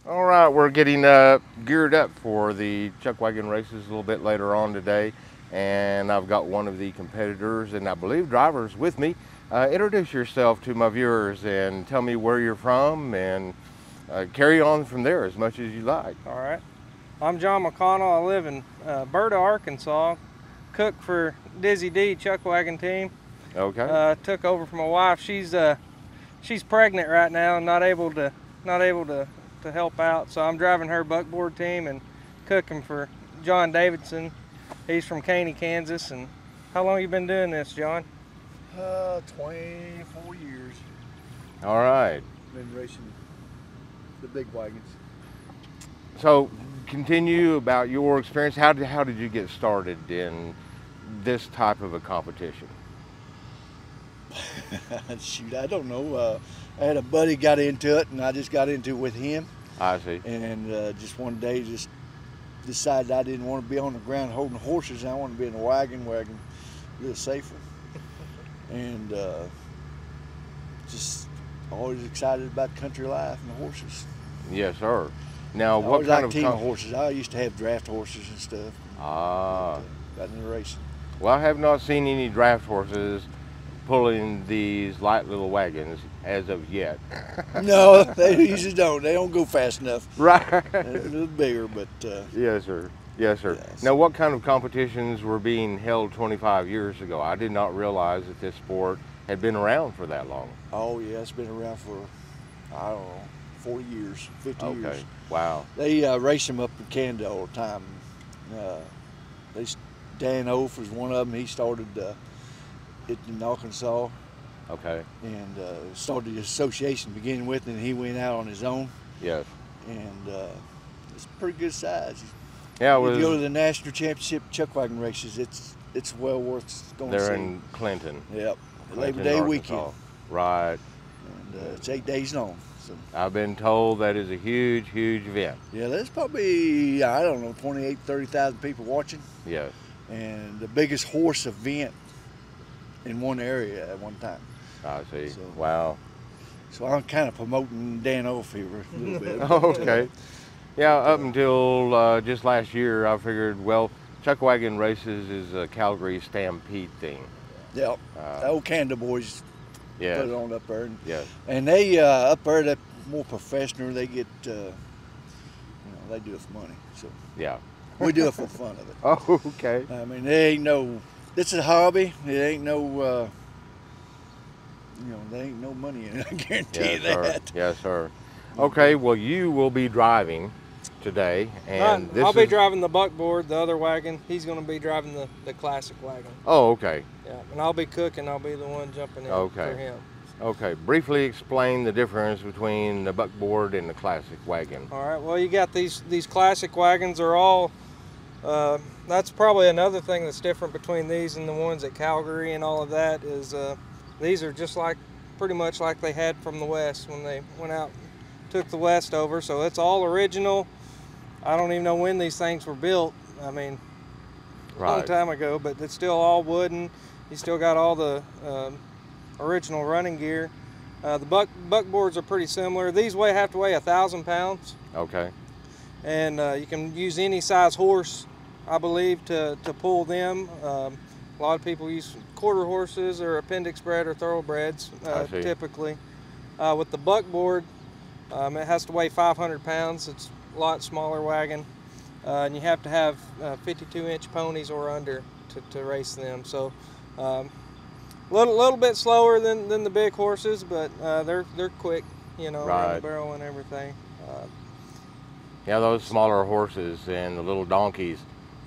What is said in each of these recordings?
All right, we're getting geared up for the Chuckwagon races a little bit later on today, and I've got one of the competitors and I believe drivers with me. Introduce yourself to my viewers and tell me where you're from, and carry on from there as much as you like. All right. I'm John McConnell. I live in Berta, Arkansas. Cook for Dizzy D Chuckwagon team. Okay. Took over from my wife. She's pregnant right now and not able to help out. So I'm driving her buckboard team and cooking for John Davidson. He's from Caney, Kansas. And how long you been doing this, John? 24 years. All right. Been racing the big wagons. So continue about your experience. How did you get started in this type of a competition? Shoot, I don't know. I had a buddy got into it, and I just got into it with him. I see. And just one day, just decided I didn't want to be on the ground holding horses. I wanted to be in a wagon where I can a little safer. And just always excited about country life and the horses. Yes, sir. Now, I what always kind liked of team horses. I used to have draft horses and stuff. Ah. Got into racing. Well, I have not seen any draft horses pulling these light little wagons as of yet. No, they usually don't. They don't go fast enough. Right. They're a little bigger, but Yes, sir. Yes, sir. Yes. Now, what kind of competitions were being held 25 years ago? I did not realize that this sport had been around for that long. oh yeah, it's been around for, I don't know, 40 years, 50 Okay. years. Wow. They race them up in Canada all the time. They Dan Oaf was one of them. He started it in Arkansas Okay. and started the association to begin with, and he went out on his own. Yes. And it's pretty good size. Yeah, it If you go to was. the national championship chuckwagon races, it's well worth going to see. They're in Clinton. Yep, Clinton, Labor Day Arkansas. weekend, Right. and it's 8 days long. So I've been told that is a huge, huge event. yeah, there's probably, I don't know, 28, 30,000 people watching, Yes. and the biggest horse event in one area at one time. I see. So- Wow. So I'm kind of promoting Dan Oaf here a little bit. Okay. Yeah, up until just last year, I figured, well, Chuckwagon Races is a Calgary Stampede thing. Yep, the old Canada boys Yes. put it on up there, Yes. and they up there they're more professional. They get, they do it for money. So Yeah. we do it for fun of it. Oh, okay. I mean, there ain't no. This is a hobby. It ain't no. There ain't no money in it. I guarantee you Yes, sir. that. Yes, sir. Okay, well, you will be driving today, and this I'll be is. driving the buckboard, the other wagon. He's going to be driving the classic wagon. Oh, okay. Yeah, and I'll be cooking. I'll be the one jumping in Okay. for him. Okay. Briefly explain the difference between the buckboard and the classic wagon. All right. Well, you got these classic wagons are all. That's probably another thing that's different between these and the ones at Calgary and all of that is these are just like pretty much like they had from the West when they went out and took the West over. So it's all original. I don't even know when these things were built. I mean, a long Right. time ago, but it's still all wooden. You still got all the original running gear. The buckboards are pretty similar. These have to weigh 1,000 pounds. Okay. And you can use any size horse, I believe, to pull them. A lot of people use quarter horses or appendix bred or thoroughbreds I see. typically. With the buckboard, it has to weigh 500 pounds. It's a lot smaller wagon, and you have to have 52-inch ponies or under to race them. So little bit slower than the big horses, but they're quick, around the Right. barrel and everything. Yeah, those smaller horses and the little donkeys,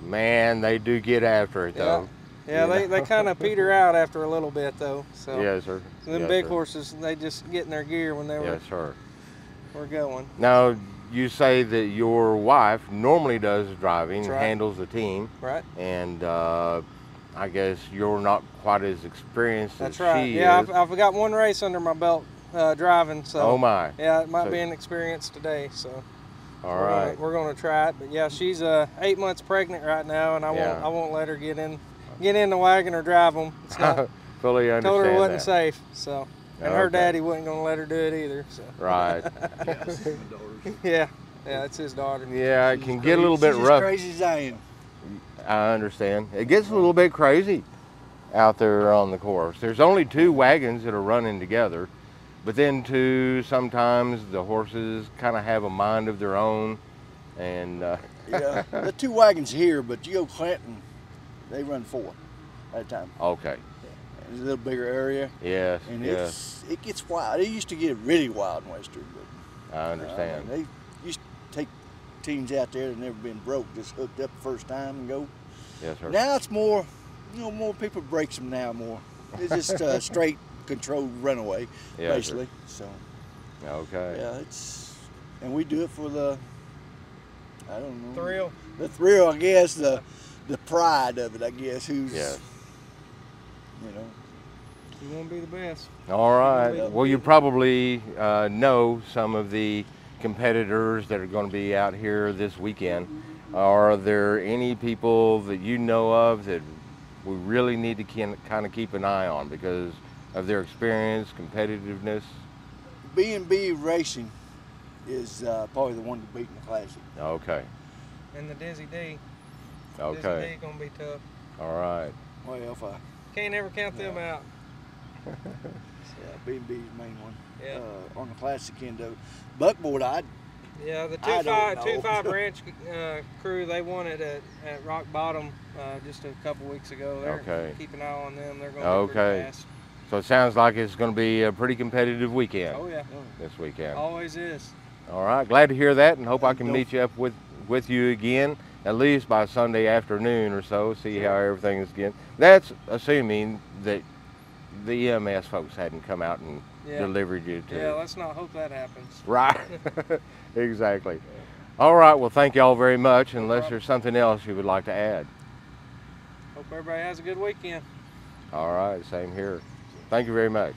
man, they do get after it, though. Yeah, they kind of peter out after a little bit, though. So Yes, sir. them Yes, big sir. horses, they just get in their gear when they Yes, sir. were going. Now, you say that your wife normally does driving, That's right. handles the team, Right. and I guess you're not quite as experienced That's as right. she Yeah, is. I've got one race under my belt driving. So Oh my! yeah, it might So- be an experience today. So All right. we're gonna try it. But yeah, she's 8 months pregnant right now, and Yeah. I won't let her get in the wagon or drive them. It's not. Fully understand Told her it wasn't that. safe. So and her Okay. daddy wasn't gonna let her do it either. So Right. Yes, my daughters. yeah, Yeah, it's his daughter. Yeah, it can get a little bit She's rough. as crazy as I am. I understand. It gets a little bit crazy out there on the course. There's only 2 wagons that are running together, but then too, sometimes the horses kind of have a mind of their own, and Yeah, the 2 wagons here, but you go Clinton, they run 4 at a time. Okay. It's a little bigger area. Yes. And Yes. it gets wild. It used to get really wild in Western, but I understand. they used to take teams out there that never been broke, just hooked up the first time and go. Yes, sir. Now it's more, more people breaks them now more. It's just straight controlled runaway, Yes, basically. So Okay. yeah, and we do it for the, I don't know. Thrill. The thrill, I guess, the pride of it, I guess. Who's, Yes. you know. You want to be the best. All right. Well, you probably know some of the competitors that are going to be out here this weekend. Are there any people that you know of that we really need to kind of keep an eye on because of their experience, competitiveness? B&B Racing is probably the one to beat in the Classic. Okay. And the Dizzy D. Okay. Dizzy D gonna be tough. All right. Well, if I, Can't ever count them out. yeah, B&B's the main one. Yeah. On the Classic end of it. Buckboard, Yeah, the I don't know. 2-5 Ranch crew, they won it at Rock Bottom just a couple weeks ago. They're Okay. keep an eye on them. They're going to be pretty Okay. fast. So it sounds like it's going to be a pretty competitive weekend Oh yeah, this weekend. always is. All right. Glad to hear that, and hope I can meet you up with you again at least by Sunday afternoon or so. See how everything is getting. That's assuming that the EMS folks hadn't come out and delivered you to. Yeah, let's not hope that happens. Right. Exactly. All right. Well, thank y'all very much. Unless there's something else you would like to add. Hope everybody has a good weekend. All right. Same here. Thank you very much.